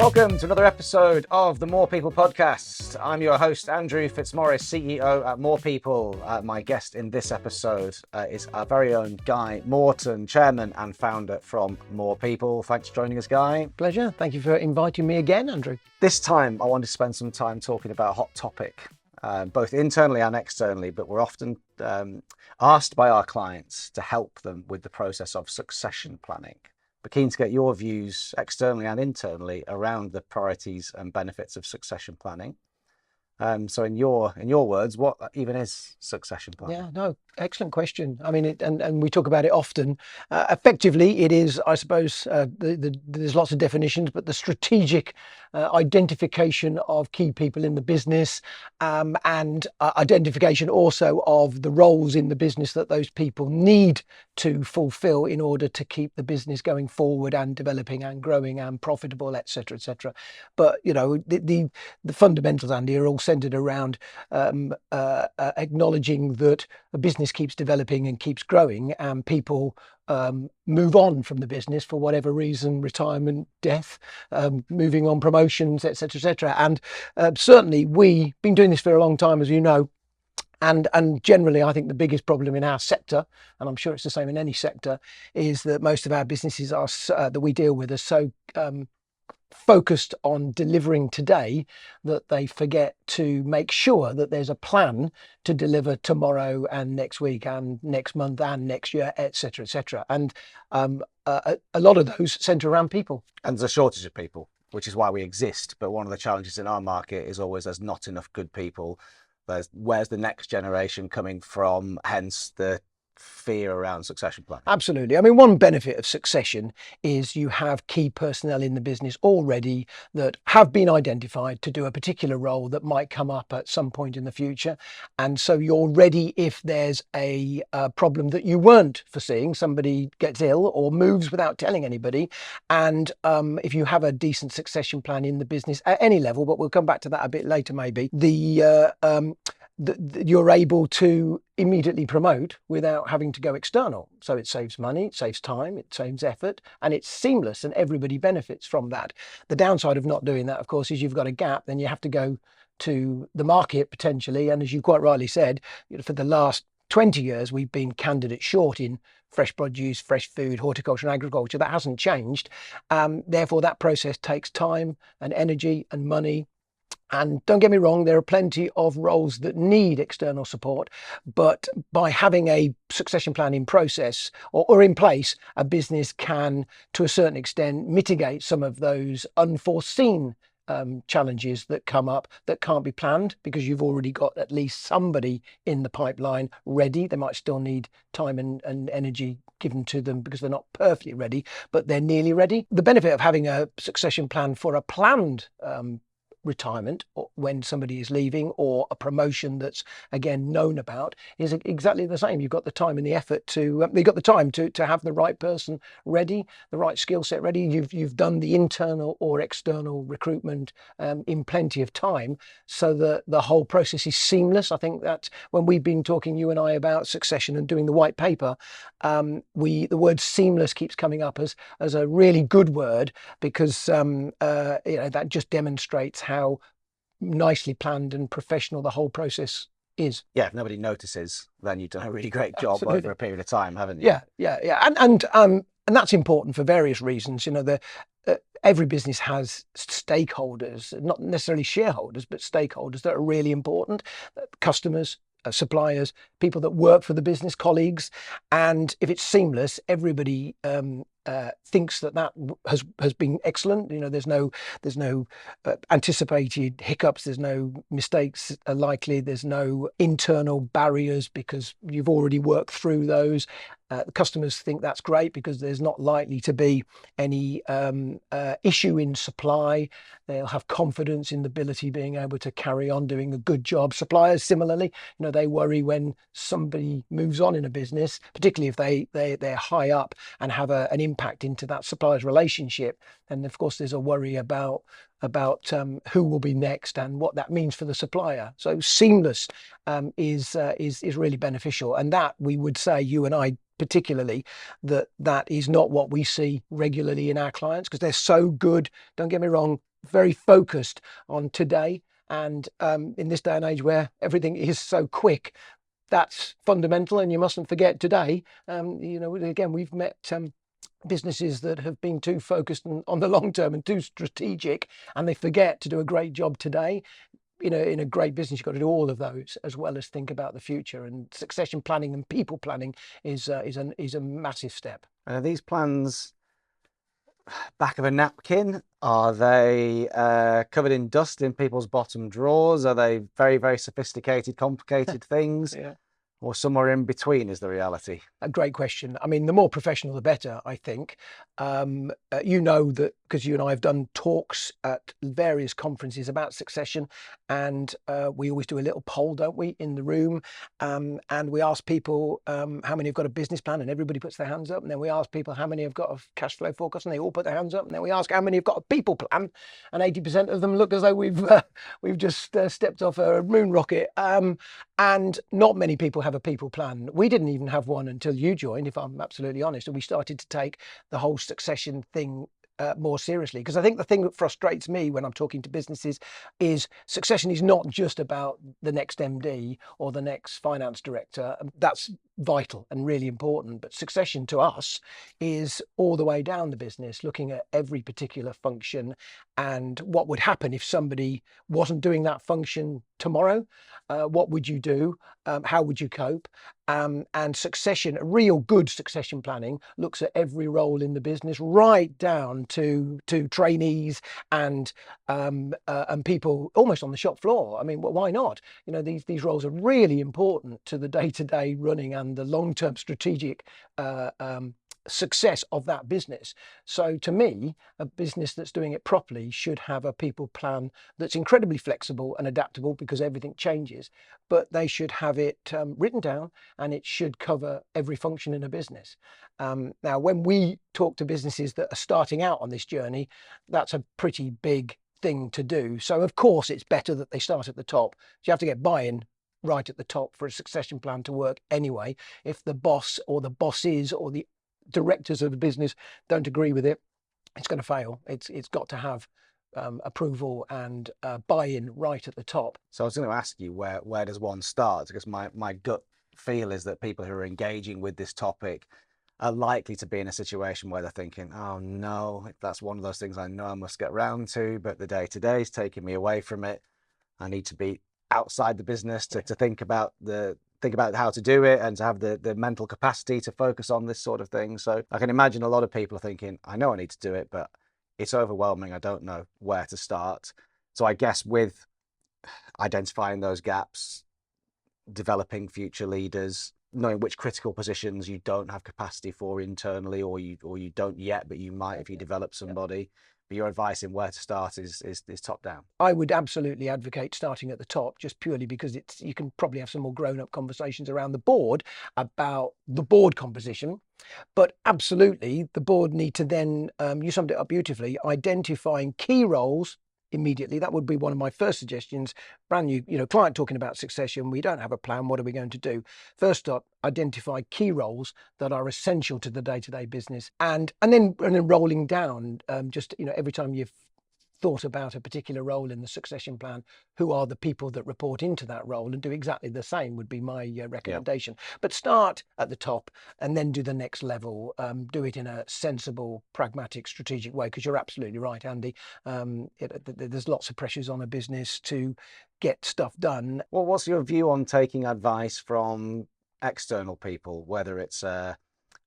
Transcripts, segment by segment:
Welcome to another episode of the More People Podcast. I'm your host, Andrew Fitzmaurice, CEO at More People. My guest in this episode is our very own Guy Morton, chairman and founder from More People. Thanks for joining us, Guy. Pleasure. Thank you for inviting me again, Andrew. This time, I wanted to spend some time talking about a hot topic, both internally and externally, but we're often asked by our clients to help them with the process of succession planning. But keen to get your views externally and internally around the priorities and benefits of succession planning. So in your words, what even is succession planning? Yeah, no, excellent question. I mean, and we talk about it often. Effectively, it is, I suppose, there's lots of definitions, but the strategic identification of key people in the business and identification also of the roles in the business that those people need to fulfill in order to keep the business going forward and developing and growing and profitable, et cetera, et cetera. But, you know, the fundamentals, Andy, are all centered around acknowledging that a business keeps developing and keeps growing, and people move on from the business for whatever reason, retirement, death, moving on, promotions, et cetera, and certainly we've been doing this for a long time, as you know. And generally, I think the biggest problem in our sector, and I'm sure it's the same in any sector, is that most of our businesses that we deal with are so focused on delivering today that they forget to make sure that there's a plan to deliver tomorrow and next week and next month and next year, et cetera, et cetera. And a lot of those centre around people. And there's a shortage of people, which is why we exist. But one of the challenges in our market is always there's not enough good people. Where's the next generation coming from? Hence the fear around succession planning. Absolutely. I mean, one benefit of succession is you have key personnel in the business already that have been identified to do a particular role that might come up at some point in the future. And so you're ready if there's a problem that you weren't foreseeing, somebody gets ill or moves without telling anybody. And if you have a decent succession plan in the business at any level, but we'll come back to that a bit later maybe, you're able to immediately promote without having to go external. So it saves money, it saves time, it saves effort, and it's seamless and everybody benefits from that. The downside of not doing that, of course, is you've got a gap, then you have to go to the market potentially. And as you quite rightly said, for the last 20 years, we've been candidate short in fresh produce, fresh food, horticulture and agriculture. That hasn't changed. Therefore, that process takes time and energy and money. And don't get me wrong, there are plenty of roles that need external support, but by having a succession plan in process or in place, a business can, to a certain extent, mitigate some of those unforeseen challenges that come up that can't be planned because you've already got at least somebody in the pipeline ready. They might still need time and energy given to them because they're not perfectly ready, but they're nearly ready. The benefit of having a succession plan for a planned retirement or when somebody is leaving or a promotion that's again known about is exactly the same. You've got the time and the effort to have the right person ready, the right skill set ready. You've done the internal or external recruitment in plenty of time so that the whole process is seamless. I think that when we've been talking, you and I, about succession and doing the white paper, the word seamless keeps coming up as a really good word because that just demonstrates how nicely planned and professional the whole process is. Yeah, if nobody notices, then you've done a really great job Absolutely. over a period of time, haven't you? Yeah. And that's important for various reasons. You know, every business has stakeholders, not necessarily shareholders, but stakeholders that are really important. Customers, suppliers, people that work for the business, colleagues. And if it's seamless, everybody thinks that has been excellent. You know, there's no anticipated hiccups, there's no mistakes likely, there's no internal barriers because you've already worked through those. The customers think that's great because there's not likely to be any issue in supply. They'll have confidence in the ability being able to carry on doing a good job. Suppliers, similarly, you know, they worry when somebody moves on in a business, particularly if they're high up and have an impact into that supplier's relationship. And of course, there's a worry about who will be next and what that means for the supplier. So seamless is really beneficial, and that we would say, you and I particularly, that is not what we see regularly in our clients because they're so good. Don't get me wrong, very focused on today. And in this day and age where everything is so quick, that's fundamental. And you mustn't forget today, again, we've met businesses that have been too focused on the long term and too strategic, and they forget to do a great job today. In a great business, you've got to do all of those as well as think about the future. And succession planning and people planning is a massive step. And are these plans back of a napkin? Are they covered in dust in people's bottom drawers? Are they very, very sophisticated, complicated things? Yeah. Or somewhere in between is the reality? A great question. I mean, the more professional, the better, I think. That because you and I have done talks at various conferences about succession, and we always do a little poll, don't we, in the room? And we ask people how many have got a business plan, and everybody puts their hands up. And then we ask people how many have got a cash flow forecast, and they all put their hands up. And then we ask how many have got a people plan, and 80% of them look as though we've just stepped off a moon rocket. And not many people have a people plan. We didn't even have one until you joined, if I'm absolutely honest, and we started to take the whole succession thing more seriously. Because I think the thing that frustrates me when I'm talking to businesses is succession is not just about the next MD or the next finance director. That's vital and really important. But succession to us is all the way down the business, looking at every particular function and what would happen if somebody wasn't doing that function tomorrow. What would you do? How would you cope? And succession, real good succession planning, looks at every role in the business, right down to trainees and people almost on the shop floor. I mean, why not? These roles are really important to the day-to-day running and the long-term strategic success of that business. So to me, a business that's doing it properly should have a people plan that's incredibly flexible and adaptable, because everything changes, but they should have it written down, and it should cover every function in a business. Now, when we talk to businesses that are starting out on this journey, that's a pretty big thing to do. So of course it's better that they start at the top. So you have to get buy-in right at the top for a succession plan to work anyway. If the boss or the bosses or the directors of the business don't agree with it, it's going to fail. It's got to have approval and buy-in right at the top. So I was going to ask you, where does one start? Because my gut feel is that people who are engaging with this topic are likely to be in a situation where they're thinking, oh no, that's one of those things I know I must get around to, but the day-to-day is taking me away from it. I need to be outside the business to think about how to do it and to have the mental capacity to focus on this sort of thing. So I can imagine a lot of people are thinking, I know I need to do it, but it's overwhelming. I don't know where to start. So I guess with identifying those gaps, developing future leaders, knowing which critical positions you don't have capacity for internally, or you don't yet, but you might if you develop somebody. But your advice in where to start is top down. I would absolutely advocate starting at the top, just purely because you can probably have some more grown-up conversations around the board about the board composition. But absolutely, the board need to then, you summed it up beautifully, identifying key roles immediately. That would be one of my first suggestions. Brand new, client talking about succession. We don't have a plan. What are we going to do? First up, identify key roles that are essential to the day-to-day business, and then rolling down. Every time you've thought about a particular role in the succession plan, who are the people that report into that role, and do exactly the same would be my recommendation. Yeah. But start at the top and then do the next level. Do it in a sensible, pragmatic, strategic way, because you're absolutely right, Andy. There's lots of pressures on a business to get stuff done. Well, what's your view on taking advice from external people, whether it's a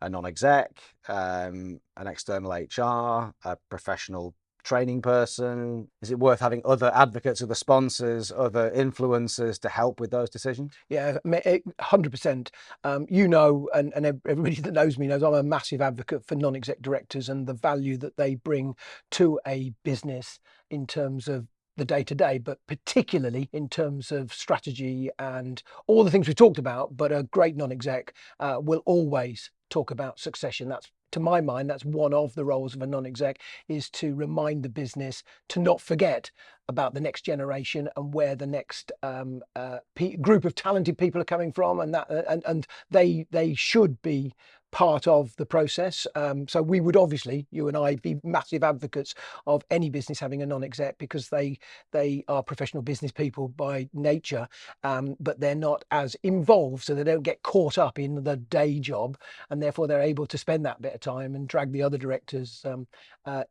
non-exec, an external HR, a professional training person? Is it worth having other advocates, other sponsors, other influencers to help with those decisions? Yeah, 100%. And everybody that knows me knows I'm a massive advocate for non-exec directors and the value that they bring to a business in terms of the day-to-day, but particularly in terms of strategy and all the things we talked about. But a great non-exec will always talk about succession. That's, to my mind, that's one of the roles of a non-exec, is to remind the business to not forget about the next generation and where the next group of talented people are coming from, and they should be part of the process. So we would obviously, you and I, be massive advocates of any business having a non-exec, because they are professional business people by nature, but they're not as involved, so they don't get caught up in the day job, and therefore they're able to spend that bit of time and drag the other directors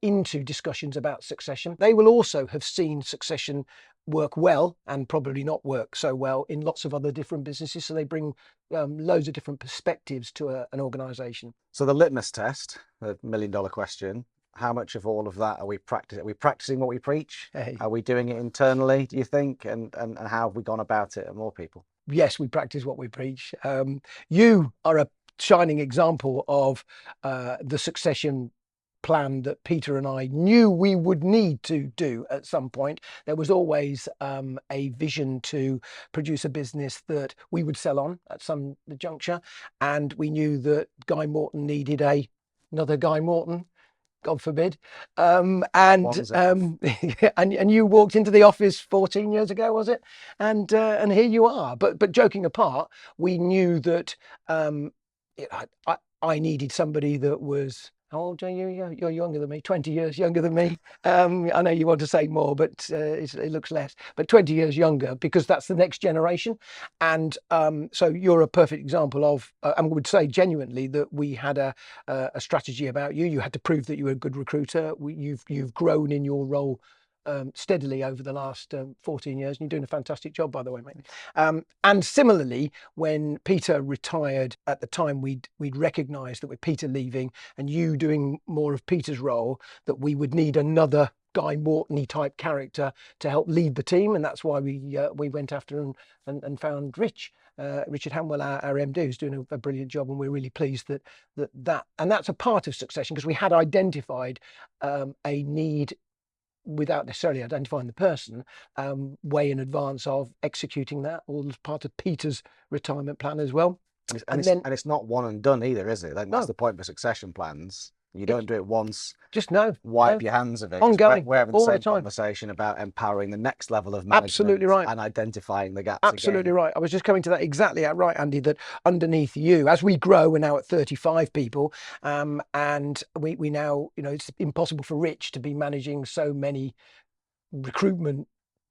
into discussions about succession. They will also have seen succession work well and probably not work so well in lots of other different businesses, so they bring loads of different perspectives to an organization. So the litmus test, the $1 million question, how much of all of that are we practicing? Are we practicing what we preach? Hey. Are we doing it internally, do you think? And how have we gone about it at MorePeople? Yes, we practice what we preach. You are a shining example of the succession plan that Peter and I knew we would need to do at some point. There was always a vision to produce a business that we would sell on at some juncture, and we knew that Guy Morton needed another Guy Morton, God forbid. And you walked into the office 14 years ago, was it? And here you are. But joking apart, we knew that I needed somebody that was. How old are you? You're younger than me, 20 years younger than me. I know you want to say more, but it looks less. But 20 years younger, because that's the next generation. And so you're a perfect example of, and we would say genuinely that we had a strategy about you. You had to prove that you were a good recruiter. You've grown in your role steadily over the last 14 years, and you're doing a fantastic job, by the way, mate. And similarly, when Peter retired, at the time we'd recognised that with Peter leaving and you doing more of Peter's role, that we would need another Guy Morton type character to help lead the team, and that's why we went after and found Richard Hanwell, our MD, who's doing a brilliant job, and we're really pleased that and that's a part of succession, because we had identified a need, without necessarily identifying the person, way in advance of executing that, all as part of Peter's retirement plan as well. And it's not one and done either, is it? That's the point for succession plans. You don't do it once, just wipe your hands of it. Ongoing, we're having the all same the time. Conversation about empowering the next level of management. Absolutely right. And identifying the gaps. Absolutely right. I was just coming to that. Exactly right, Andy, that underneath you, as we grow, we're now at 35 people, and we now, it's impossible for Rich to be managing so many recruitment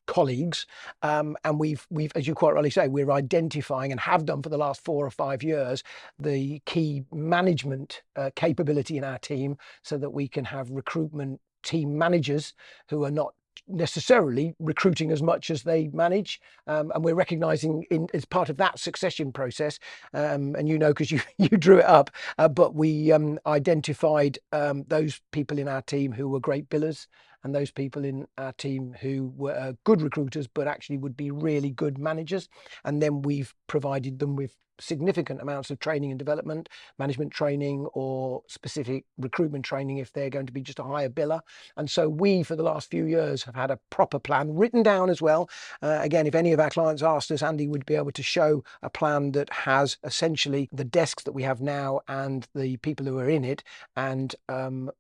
colleagues, and we've, as you quite rightly say, we're identifying, and have done for the last 4 or 5 years, the key management capability in our team, so that we can have recruitment team managers who are not necessarily recruiting as much as they manage, and we're recognizing as part of that succession process, and because you drew it up, but we identified those people in our team who were great billers, and those people in our team who were good recruiters but actually would be really good managers, and then we've provided them with significant amounts of training and development, management training or specific recruitment training if they're going to be just a higher biller. And so we, for the last few years, have had a proper plan written down as well. Again, if any of our clients asked us, Andy would be able to show a plan that has essentially the desks that we have now and the people who are in it, and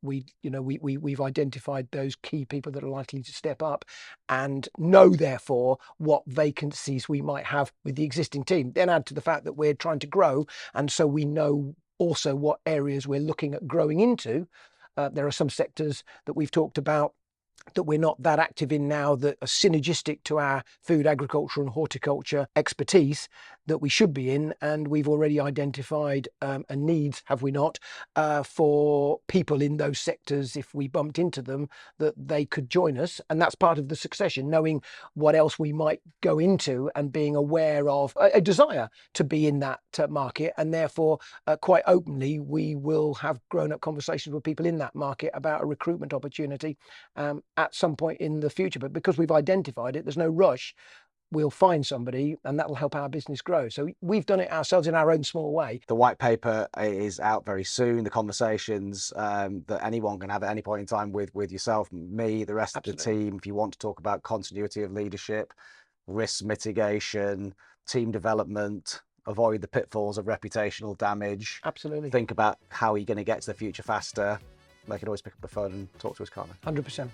we've identified those key people that are likely to step up, and know therefore what vacancies we might have with the existing team. Then add to the fact that we're trying to grow, and so we know also what areas we're looking at growing into. There are some sectors that we've talked about that we're not that active in now, that are synergistic to our food, agriculture and horticulture expertise that we should be in, and we've already identified a need, have we not, for people in those sectors, if we bumped into them, that they could join us. And that's part of the succession, knowing what else we might go into and being aware of a desire to be in that market, and therefore quite openly we will have grown-up conversations with people in that market about a recruitment opportunity at some point in the future. But because we've identified it, there's no rush. We'll find somebody, and that will help our business grow. So we've done it ourselves in our own small way. The white paper is out very soon. The conversations that anyone can have at any point in time with yourself, me, the rest Absolutely. of the team, if you want to talk about continuity of leadership, risk mitigation, team development, avoid the pitfalls of reputational damage. Absolutely. Think about how you're going to get to the future faster. They can always pick up the phone and talk to us, can't they? 100%.